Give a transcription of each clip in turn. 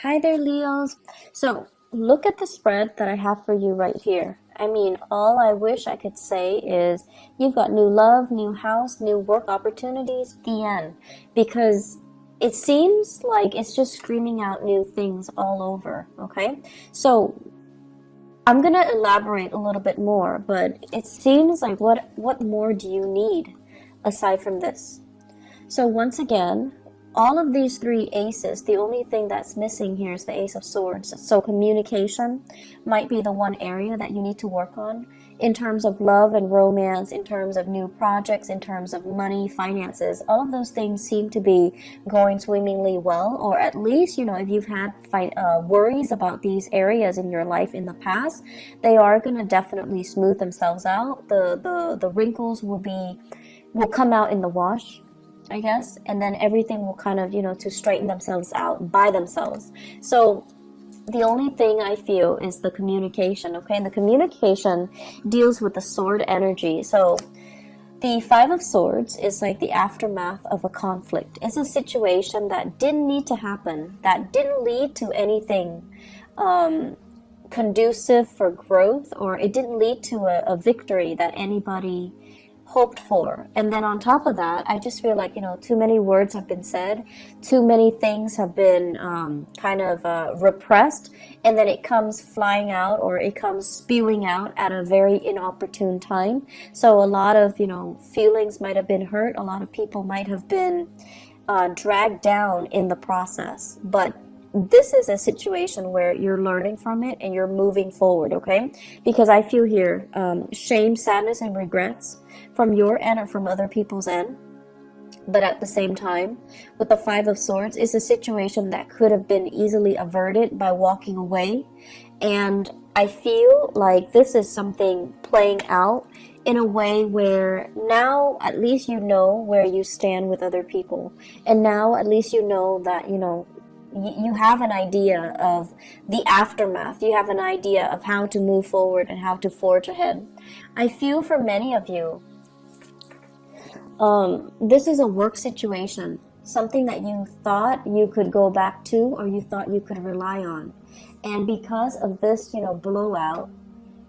Hi there, Leos. So, look at the spread that I have for you right here. I mean, all I wish I could say is you've got new love, new house, new work opportunities, the end. Because it seems like it's just screaming out new things all over, okay? So, I'm going to elaborate a little bit more, but it seems like what more do you need aside from this? So once again, all of these three aces, the only thing that's missing here is the Ace of Swords. So communication might be the one area that you need to work on in terms of love and romance, in terms of new projects, in terms of money, finances. All of those things seem to be going swimmingly well, or at least, if you've had worries about these areas in your life in the past, they are going to definitely smooth themselves out. The wrinkles will come out in the wash, I guess, and then everything will kind of, to straighten themselves out by themselves. So the only thing I feel is the communication, okay? And the communication deals with the sword energy. So the Five of Swords is like the aftermath of a conflict. It's a situation that didn't need to happen, that didn't lead to anything conducive for growth, or it didn't lead to a victory that anybody hoped for. And then on top of that, I just feel like, too many words have been said, too many things have been repressed, and then it comes flying out, or it comes spewing out at a very inopportune time. So a lot of, feelings might have been hurt, a lot of people might have been dragged down in the process. But this is a situation where you're learning from it and you're moving forward, okay? Because I feel here shame, sadness, and regrets from your end or from other people's end. But at the same time, with the Five of Swords, it's a situation that could have been easily averted by walking away. And I feel like this is something playing out in a way where now at least you know where you stand with other people. And now at least you know that, you have an idea of the aftermath. You have an idea of how to move forward and how to forge ahead. I feel for many of you, this is a work situation, something that you thought you could go back to or you thought you could rely on. And because of this, blowout,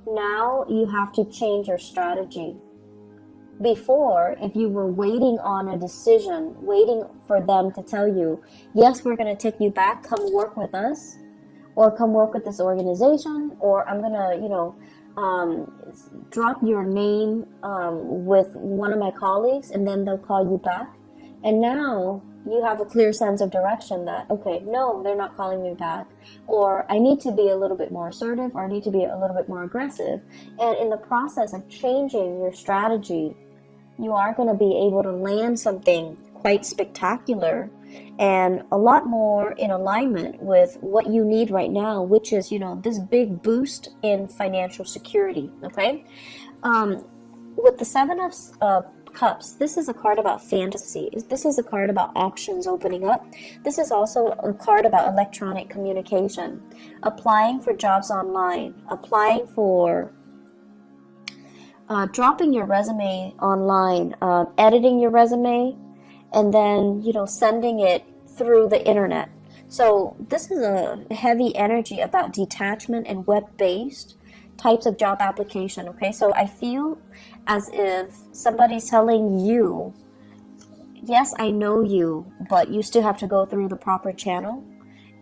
now you have to change your strategy. Before, if you were waiting on a decision, waiting for them to tell you, yes, we're going to take you back, come work with us, or come work with this organization, or I'm going to, drop your name with one of my colleagues, and then they'll call you back. And now you have a clear sense of direction that, okay, no, they're not calling me back, or I need to be a little bit more assertive, or I need to be a little bit more aggressive. And in the process of changing your strategy, you are going to be able to land something quite spectacular and a lot more in alignment with what you need right now, which is, this big boost in financial security, okay? With the Seven of Cups, this is a card about fantasy. This is a card about options opening up. This is also a card about electronic communication, applying for jobs online, applying for dropping your resume online, editing your resume, and then, sending it through the internet. So this is a heavy energy about detachment and web-based types of job application, okay? So I feel as if somebody's telling you, yes, I know you, but you still have to go through the proper channel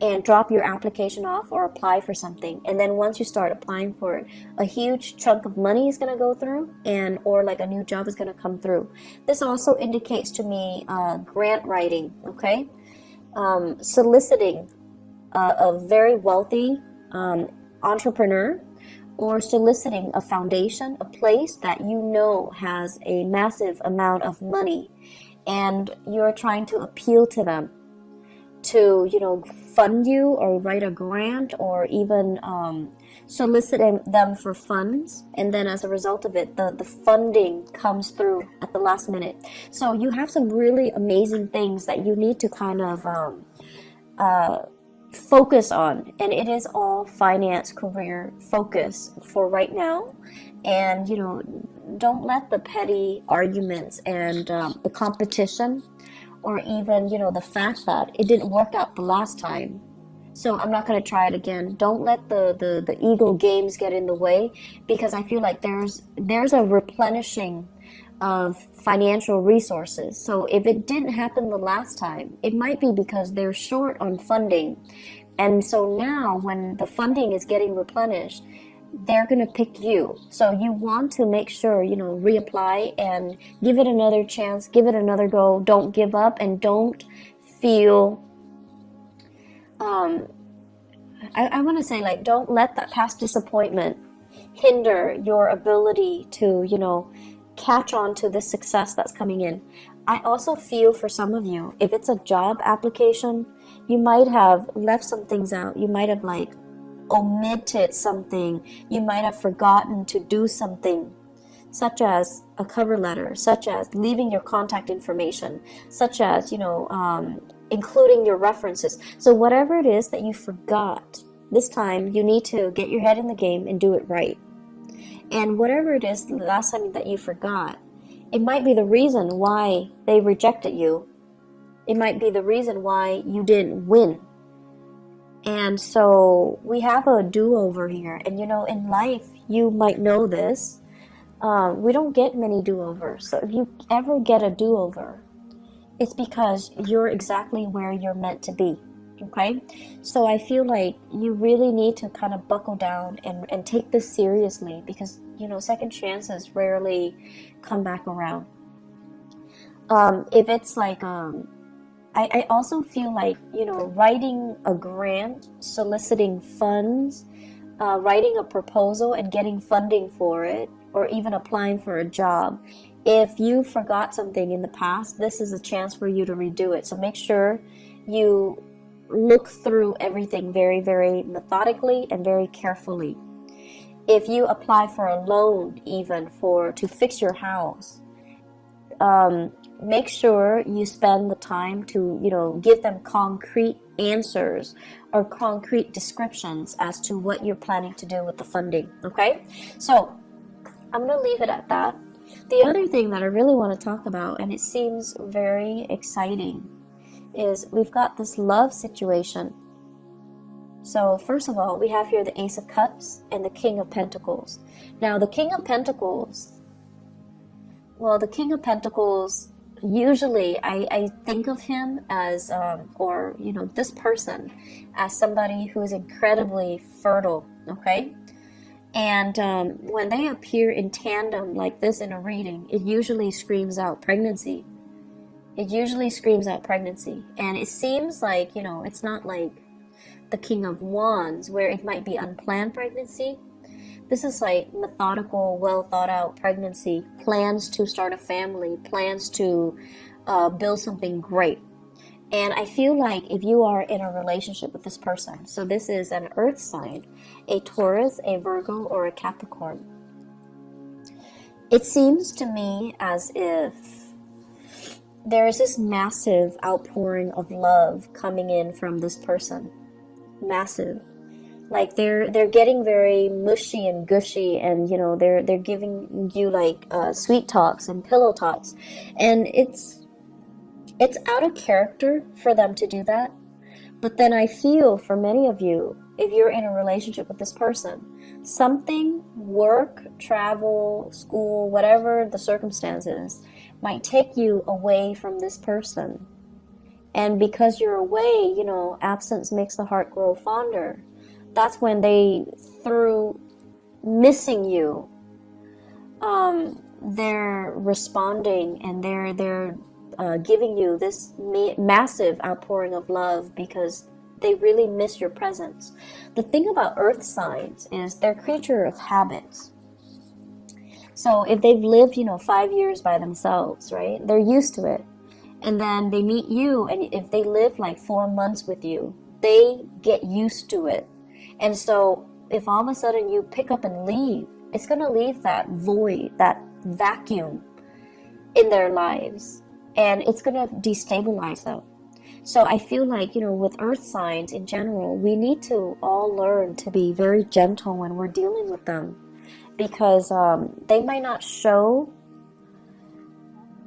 and drop your application off or apply for something. And then once you start applying for it, a huge chunk of money is going to go through, or like a new job is going to come through. This also indicates to me grant writing, okay? Soliciting a very wealthy entrepreneur, or soliciting a foundation, a place that has a massive amount of money, and you're trying to appeal to them to, fund you or write a grant, or even soliciting them for funds. And then as a result of it, the funding comes through at the last minute. So you have some really amazing things that you need to kind of focus on. And it is all finance, career focus for right now. And, don't let the petty arguments and the competition, or even, the fact that it didn't work out the last time, So I'm not going to try it again. Don't let the ego games get in the way, because I feel like there's a replenishing of financial resources. So if it didn't happen the last time, it might be because they're short on funding. And so now when the funding is getting replenished, they're going to pick you. So you want to make sure, reapply and give it another chance, give it another go. Don't give up, and don't feel I want to say, like, don't let that past disappointment hinder your ability to, catch on to the success that's coming in. I also feel for some of you, if it's a job application, you might have left some things out. You might have, like, omitted something. You might have forgotten to do something, such as a cover letter, such as leaving your contact information, such as, including your references. So whatever it is that you forgot, this time you need to get your head in the game and do it right. And whatever it is the last time that you forgot, it might be the reason why they rejected you. It might be the reason why you didn't win. And so we have a do-over here. And in life, you might know this, we don't get many do-overs. So if you ever get a do-over, it's because you're exactly where you're meant to be. Okay? So I feel like you really need to kind of buckle down and take this seriously, because, second chances rarely come back around. If it's like, I also feel like, writing a grant, soliciting funds, writing a proposal and getting funding for it, or even applying for a job. If you forgot something in the past, this is a chance for you to redo it. So make sure you look through everything very, very methodically and very carefully. If you apply for a loan, even to fix your house, make sure you spend the time to, give them concrete answers or concrete descriptions as to what you're planning to do with the funding. Okay? So I'm going to leave it at that. The other thing that I really want to talk about, and it seems very exciting, is we've got this love situation. So first of all, we have here the Ace of Cups and the King of Pentacles. Now the King of Pentacles, usually I think of him as, this person as somebody who is incredibly fertile, okay? And when they appear in tandem like this in a reading, it usually screams out pregnancy. And it seems like, it's not like the King of Wands, where it might be unplanned pregnancy. This is like methodical, well thought out pregnancy, plans to start a family, plans to build something great. And I feel like if you are in a relationship with this person, so this is an earth sign, a Taurus, a Virgo, or a Capricorn, it seems to me as if there is this massive outpouring of love coming in from this person. Massive. Like they're getting very mushy and gushy, and they're giving you like sweet talks and pillow talks, and it's out of character for them to do that. But then I feel for many of you, if you're in a relationship with this person, something, work, travel, school, whatever the circumstances, might take you away from this person. And because you're away, absence makes the heart grow fonder. That's when they, through missing you, they're responding, and they're giving you this massive outpouring of love because they really miss your presence. The thing about earth signs is they're creature of habits. So if they've lived, 5 years by themselves, right, they're used to it. And then they meet you, and if they live like 4 months with you, they get used to it. And so if all of a sudden you pick up and leave, it's going to leave that void, that vacuum in their lives. And it's going to destabilize them. So I feel like, with earth signs in general, we need to all learn to be very gentle when we're dealing with them. Because they might not show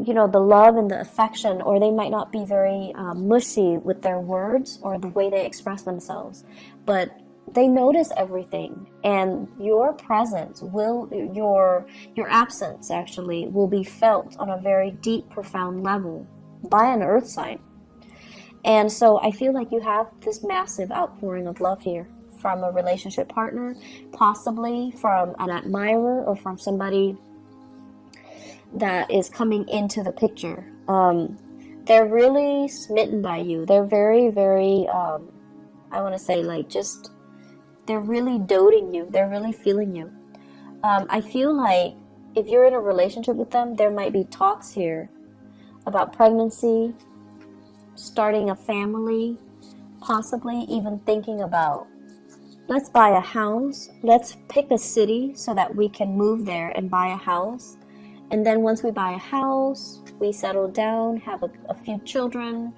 you know, the love and the affection, or they might not be very mushy with their words or the way they express themselves, but they notice everything, and your presence will, your absence actually will be felt on a very deep, profound level by an earth sign. And so I feel like you have this massive outpouring of love here from a relationship partner, possibly from an admirer or from somebody that is coming into the picture. They're really smitten by you. They're very, very, I want to say, like, just, they're really doting you. They're really feeling you. I feel like if you're in a relationship with them, there might be talks here about pregnancy, starting a family, possibly even thinking about, let's buy a house, let's pick a city so that we can move there and buy a house. And then once we buy a house, we settle down, have a few children,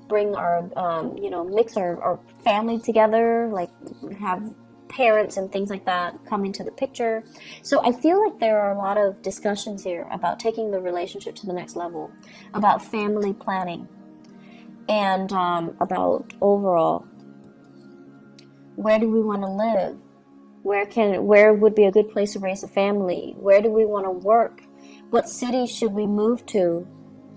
bring our, mix our family together, like have parents and things like that come into the picture. So I feel like there are a lot of discussions here about taking the relationship to the next level, about family planning, and about overall, where do we want to live? Where would be a good place to raise a family? Where do we want to work? What city should we move to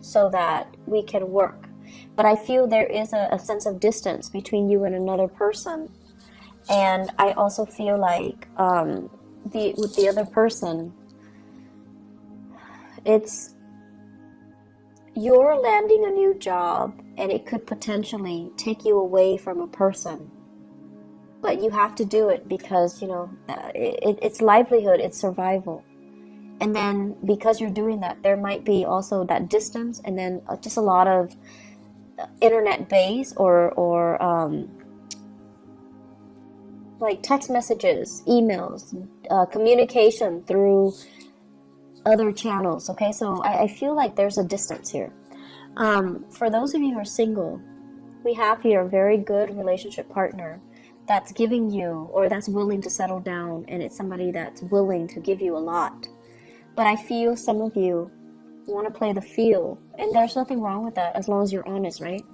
so that we can work? But I feel there is a sense of distance between you and another person. And I also feel like with the other person, you're landing a new job, and it could potentially take you away from a person. But you have to do it because, it's livelihood, it's survival. And then because you're doing that, there might be also that distance, and then just a lot of internet based or like text messages, emails, communication through other channels. Okay, so I feel like there's a distance here. For those of you who are single, we have here a very good relationship partner that's giving you, or that's willing to settle down, and it's somebody that's willing to give you a lot. But I feel some of you want to play the feel, and there's nothing wrong with that as long as you're honest, right?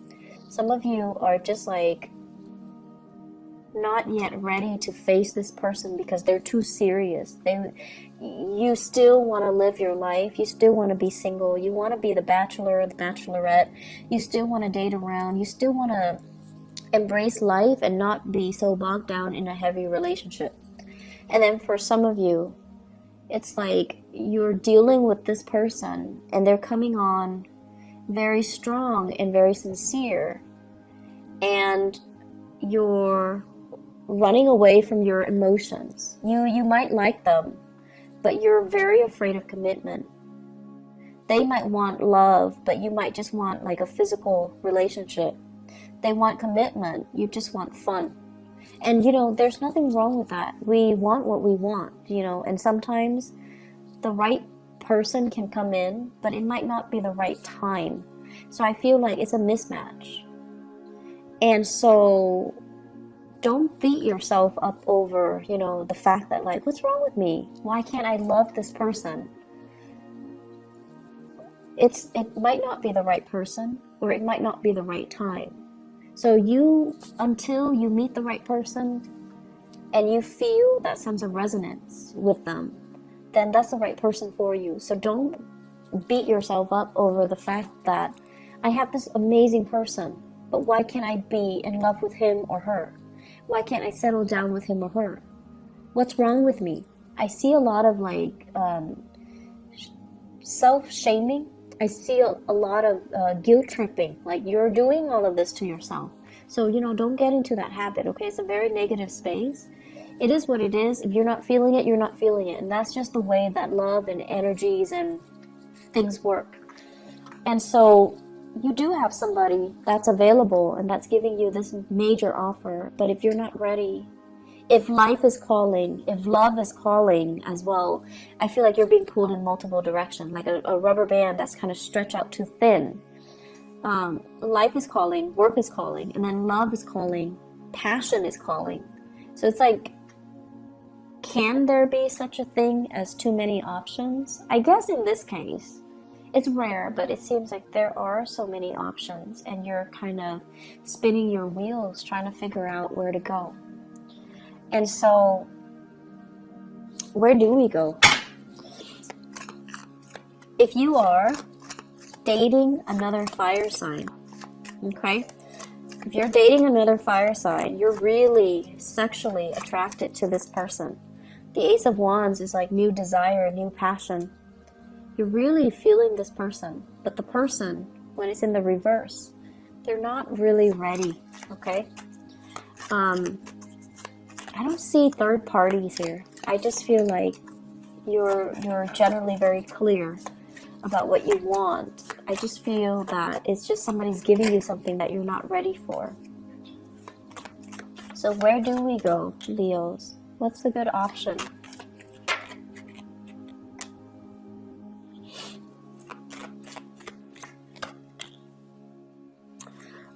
Some of you are just like not yet ready to face this person because they're too serious. You still want to live your life. You still want to be single. You want to be the bachelor or the bachelorette. You still want to date around. You still want to embrace life and not be so bogged down in a heavy relationship. And then for some of you, it's like you're dealing with this person and they're coming on very strong and very sincere, and you're running away from your emotions. You might like them, but you're very afraid of commitment. They might want love, but you might just want like a physical relationship. They want commitment, you just want fun. And there's nothing wrong with that. We want what we want, and sometimes the right person can come in, but it might not be the right time. So I feel like it's a mismatch. And so don't beat yourself up over, the fact that, like, what's wrong with me? Why can't I love this person? It might not be the right person, or it might not be the right time. So until you meet the right person and you feel that sense of resonance with them, then that's the right person for you. So don't beat yourself up over the fact that I have this amazing person, but why can't I be in love with him or her? Why can't I settle down with him or her? What's wrong with me? I see a lot of self-shaming. I see a lot of guilt tripping. Like, you're doing all of this to yourself. So, don't get into that habit, okay? It's a very negative space. It is what it is. If you're not feeling it, you're not feeling it. And that's just the way that love and energies and things work. And so you do have somebody that's available and that's giving you this major offer. But if you're not ready, if life is calling, if love is calling as well, I feel like you're being pulled in multiple directions, like a rubber band that's kind of stretched out too thin. Life is calling, work is calling, and then love is calling, passion is calling. So it's like, can there be such a thing as too many options? I guess in this case, It's rare, but it seems like there are so many options, and you're kind of spinning your wheels trying to figure out where to go. And so, where do we go? If you are dating another fire sign, okay? If you're dating another fire sign, you're really sexually attracted to this person. The Ace of Wands is like new desire, new passion. You're really feeling this person, but the person, when it's in the reverse, they're not really ready, okay? I don't see third parties here. I just feel like you're generally very clear about what you want. I just feel that it's just somebody's giving you something that you're not ready for. So where do we go, Leos? What's the good option?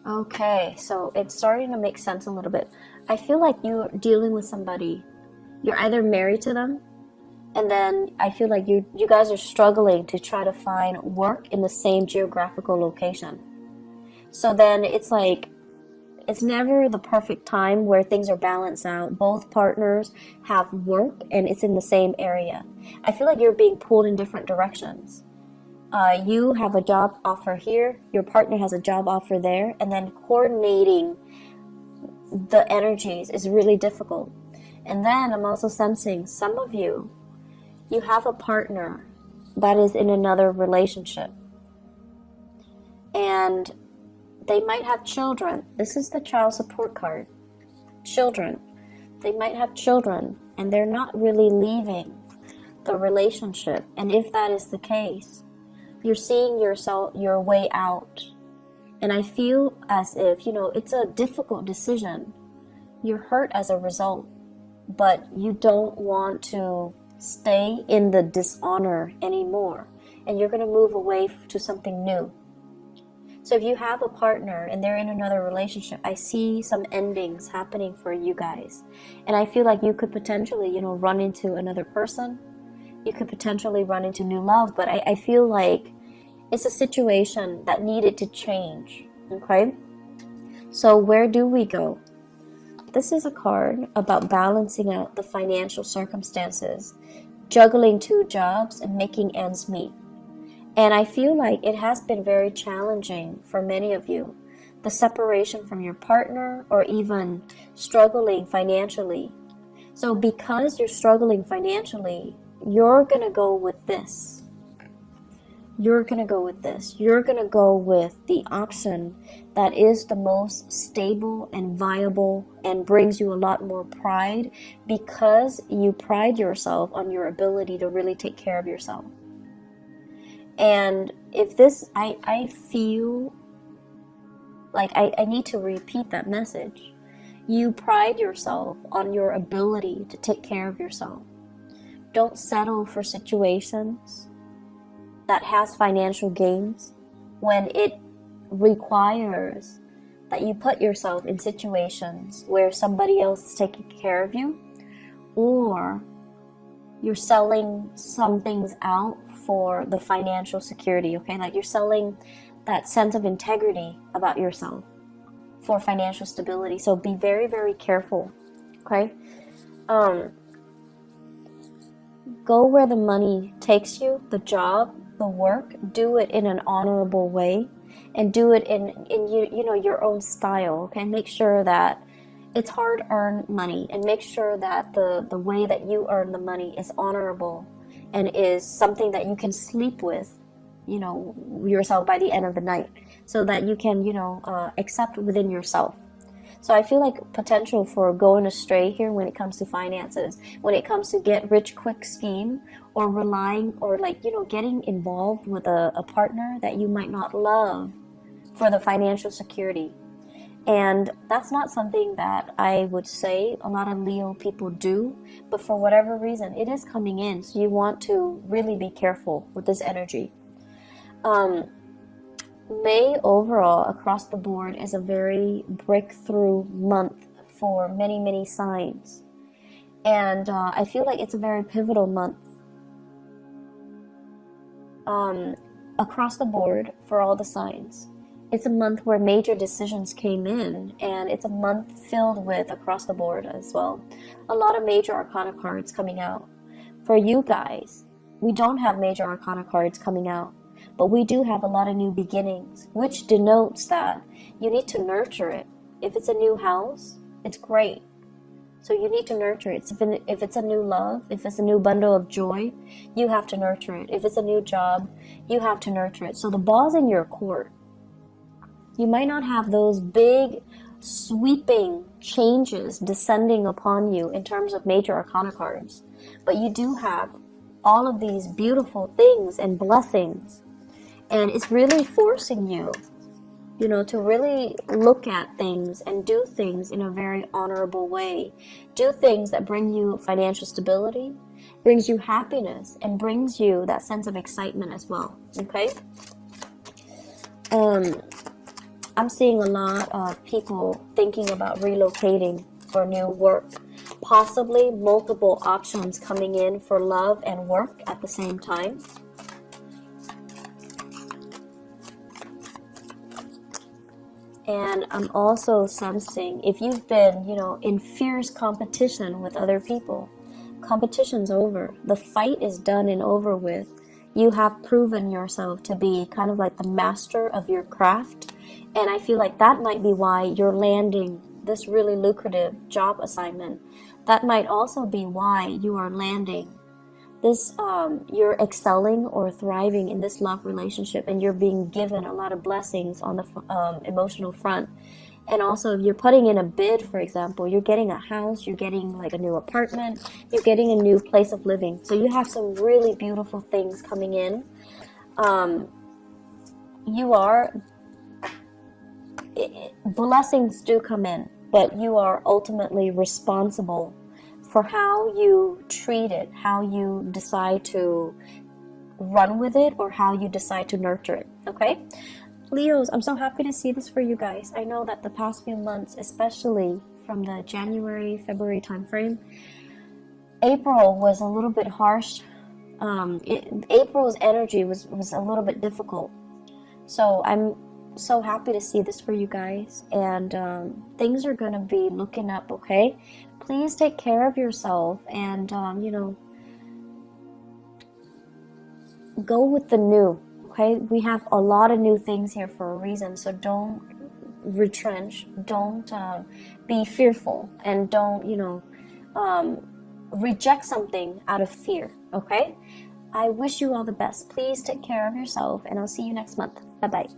Okay, so it's starting to make sense a little bit. I feel like you're dealing with somebody. You're either married to them, and then I feel like you guys are struggling to try to find work in the same geographical location. So then it's like, it's never the perfect time where things are balanced out. Both partners have work and it's in the same area. I feel like you're being pulled in different directions. You have a job offer here, your partner has a job offer there, and then coordinating the energies is really difficult. And then I'm also sensing some of you have a partner that is in another relationship. And they might have children. This is the child support card. Children. They might have children, and they're not really leaving the relationship. And if that is the case, you're seeing your way out. And I feel as if, it's a difficult decision. You're hurt as a result, but you don't want to stay in the dishonor anymore. And you're going to move away to something new. So if you have a partner and they're in another relationship, I see some endings happening for you guys. And I feel like you could potentially, run into another person. You could potentially run into new love, but I feel like it's a situation that needed to change, okay? So where do we go? This is a card about balancing out the financial circumstances, juggling two jobs, and making ends meet. And I feel like it has been very challenging for many of you. The separation from your partner, or even struggling financially. So because you're struggling financially, you're going to go with this. You're going to go with this. You're going to go with the option that is the most stable and viable and brings you a lot more pride, because you pride yourself on your ability to really take care of yourself. And if this, I feel like I need to repeat that message. You pride yourself on your ability to take care of yourself. Don't settle for situations that has financial gains when it requires that you put yourself in situations where somebody else is taking care of you, or you're selling some things out for the financial security, okay? Like you're selling that sense of integrity about yourself for financial stability. So be very, very careful, okay? Go where the money takes you, the job, the work. Do it in an honorable way, and do it in your own style, okay? Make sure that it's hard-earned money, and make sure that the way that you earn the money is honorable and is something that you can sleep with, yourself by the end of the night, so that you can, accept within yourself. So I feel like potential for going astray here when it comes to finances, when it comes to get rich quick scheme, or relying, or getting involved with a partner that you might not love for the financial security. And that's not something that I would say a lot of Leo people do, but for whatever reason, it is coming in. So you want to really be careful with this energy. May overall, across the board, is a very breakthrough month for many, many signs. And I feel like it's a very pivotal month. across the board for all the signs. It's a month where major decisions came in, and it's a month filled with across the board as well. A lot of major arcana cards coming out. For you guys, we don't have major arcana cards coming out, but we do have a lot of new beginnings, which denotes that you need to nurture it. If it's a new house, it's great. So you need to nurture it. If it's a new love, if it's a new bundle of joy, you have to nurture it. If it's a new job, you have to nurture it. So the ball's in your court. You might not have those big, sweeping changes descending upon you in terms of major arcana cards, but you do have all of these beautiful things and blessings, and it's really forcing you, to really look at things and do things in a very honorable way. Do things that bring you financial stability, brings you happiness, and brings you that sense of excitement as well. Okay? I'm seeing a lot of people thinking about relocating for new work. Possibly multiple options coming in for love and work at the same time. And I'm also sensing, if you've been, in fierce competition with other people, competition's over. The fight is done and over with. You have proven yourself to be kind of like the master of your craft. And I feel like that might be why you're landing this really lucrative job assignment. That might also be why you are landing this, you're excelling or thriving in this love relationship, and you're being given a lot of blessings on the emotional front. And also, if you're putting in a bid, for example, you're getting a house, you're getting like a new apartment, you're getting a new place of living. So you have some really beautiful things coming in. Blessings do come in, but you are ultimately responsible for how you treat it, how you decide to run with it, or how you decide to nurture it. Okay? Leos, I'm so happy to see this for you guys. I know that the past few months, especially from the January, February timeframe, April was a little bit harsh. April's energy was a little bit difficult. So I'm so happy to see this for you guys. And things are going to be looking up, okay? Please take care of yourself and, go with the new. Okay, we have a lot of new things here for a reason, so don't retrench, don't be fearful, and don't, reject something out of fear, okay? I wish you all the best. Please take care of yourself, and I'll see you next month. Bye-bye.